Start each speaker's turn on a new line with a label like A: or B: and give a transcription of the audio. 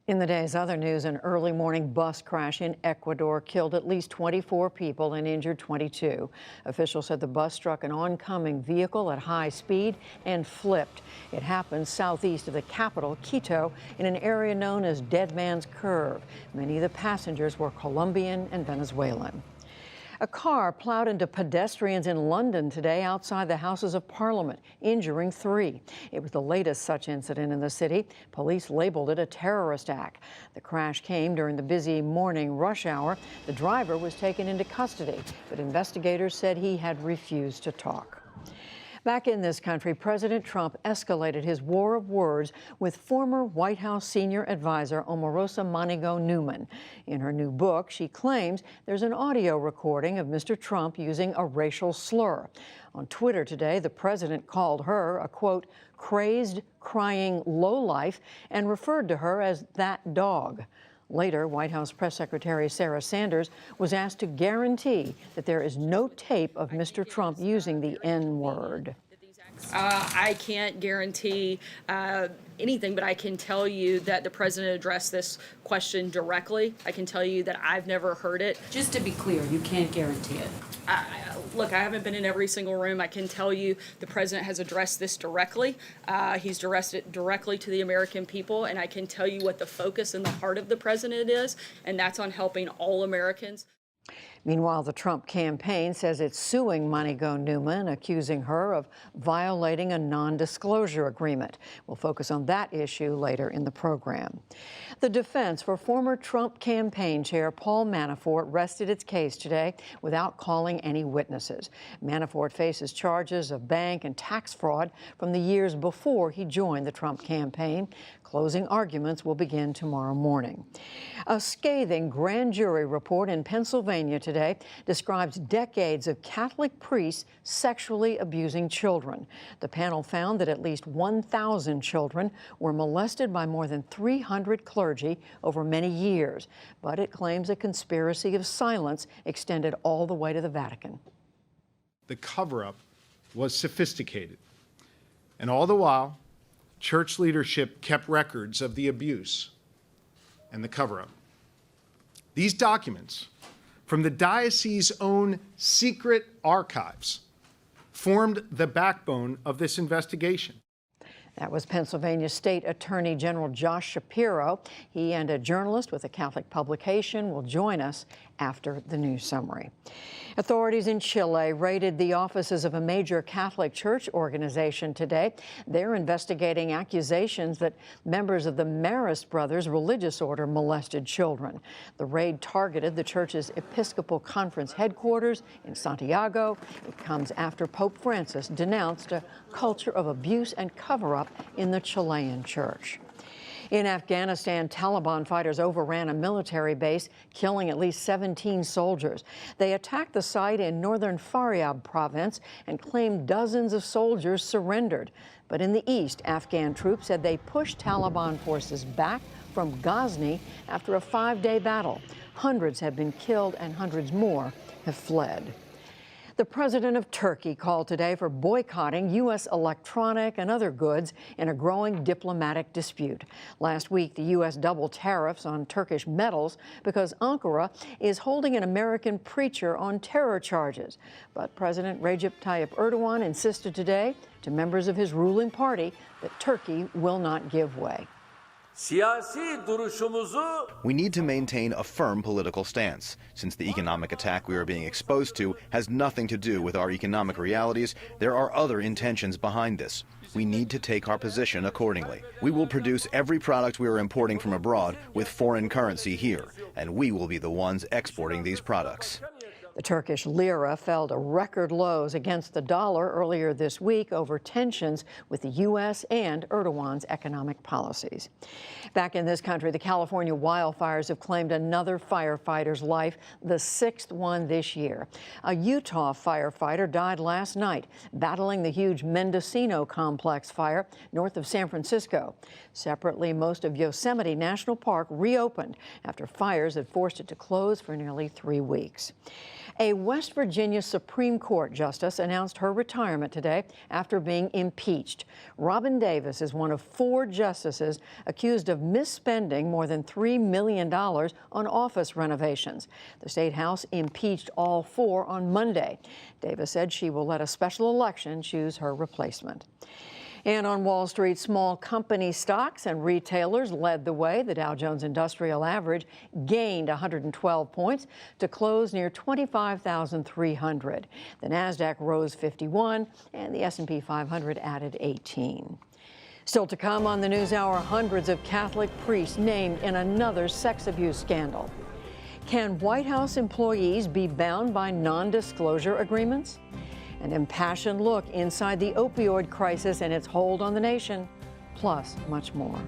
A: In the day's other news, an early morning bus crash in Ecuador killed at least 24 people and injured 22. Officials said the bus struck an oncoming vehicle at high speed and flipped. It happened southeast of the capital, Quito, in an area known as Dead Man's Curve. Many of the passengers were Colombian and Venezuelan. A car plowed into pedestrians in London today outside the Houses of Parliament, injuring 3. It was the latest such incident in the city. Police labeled it a terrorist act. The crash came during the busy morning rush hour. The driver was taken into custody, but investigators said he had refused to talk. Back in this country, President Trump escalated his war of words with former White House senior advisor Omarosa Manigault Newman. In her new book, she claims there's an audio recording of Mr. Trump using a racial slur. On Twitter today, the president called her a, quote, crazed, crying lowlife and referred to her as that dog. Later, White House Press Secretary Sarah Sanders was asked to guarantee that there is no tape of Mr. Trump using the N-word.
B: I can't guarantee anything, but I can tell you that the president addressed this question directly. I can tell you that I've never heard it.
C: Just to be clear, you can't guarantee it.
B: Look, I haven't been in every single room. I can tell you the president has addressed this directly. He's addressed it directly to the American people, and I can tell you what the focus and the heart of the president is, and that's on helping all Americans.
A: Meanwhile, the Trump campaign says it's suing Manigault Newman, accusing her of violating a non-disclosure agreement. We'll focus on that issue later in the program. The defense for former Trump campaign chair Paul Manafort rested its case today without calling any witnesses. Manafort faces charges of bank and tax fraud from the years before he joined the Trump campaign. Closing arguments will begin tomorrow morning. A scathing grand jury report in Pennsylvania today describes decades of Catholic priests sexually abusing children. The panel found that at least 1,000 children were molested by more than 300 clergy over many years, but it claims a conspiracy of silence extended all the way to the Vatican.
D: The cover-up was sophisticated, and all the while, church leadership kept records of the abuse and the cover-up. These documents from the diocese's own secret archives formed the backbone of this investigation.
A: That was Pennsylvania State Attorney General Josh Shapiro. He and a journalist with a Catholic publication will join us after the news summary. Authorities in Chile raided the offices of a major Catholic church organization today. They're investigating accusations that members of the Marist Brothers religious order molested children. The raid targeted the church's Episcopal Conference headquarters in Santiago. It comes after Pope Francis denounced a culture of abuse and cover-up in the Chilean church. In Afghanistan, Taliban fighters overran a military base, killing at least 17 soldiers. They attacked the site in northern Faryab province and claimed dozens of soldiers surrendered. But in the east, Afghan troops said they pushed Taliban forces back from Ghazni after a 5-day battle. Hundreds have been killed and hundreds more have fled. The president of Turkey called today for boycotting U.S. electronic and other goods in a growing diplomatic dispute. Last week, the U.S. doubled tariffs on Turkish metals because Ankara is holding an American preacher on terror charges. But President Recep Tayyip Erdogan insisted today to members of his ruling party that Turkey will not give way.
E: We need to maintain a firm political stance, since the economic attack we are being exposed to has nothing to do with our economic realities. There are other intentions behind this. We need to take our position accordingly. We will produce every product we are importing from abroad with foreign currency here, and we will be the ones exporting these products.
A: The Turkish lira fell to record lows against the dollar earlier this week over tensions with the U.S. and Erdogan's economic policies. Back in this country, the California wildfires have claimed another firefighter's life, the 6th one this year. A Utah firefighter died last night battling the huge Mendocino Complex fire north of San Francisco. Separately, most of Yosemite National Park reopened after fires had forced it to close for nearly 3 weeks. A West Virginia Supreme Court justice announced her retirement today after being impeached. Robin Davis is one of 4 justices accused of misspending more than $3 million on office renovations. The State House impeached all 4 on Monday. Davis said she will let a special election choose her replacement. And on Wall Street, small company stocks and retailers led the way. The Dow Jones Industrial Average gained 112 points to close near 25,300. The Nasdaq rose 51, and the S&P 500 added 18. Still to come on the NewsHour, hundreds of Catholic priests named in another sex abuse scandal. Can White House employees be bound by non-disclosure agreements? An impassioned look inside the opioid crisis and its hold on the nation, plus much more.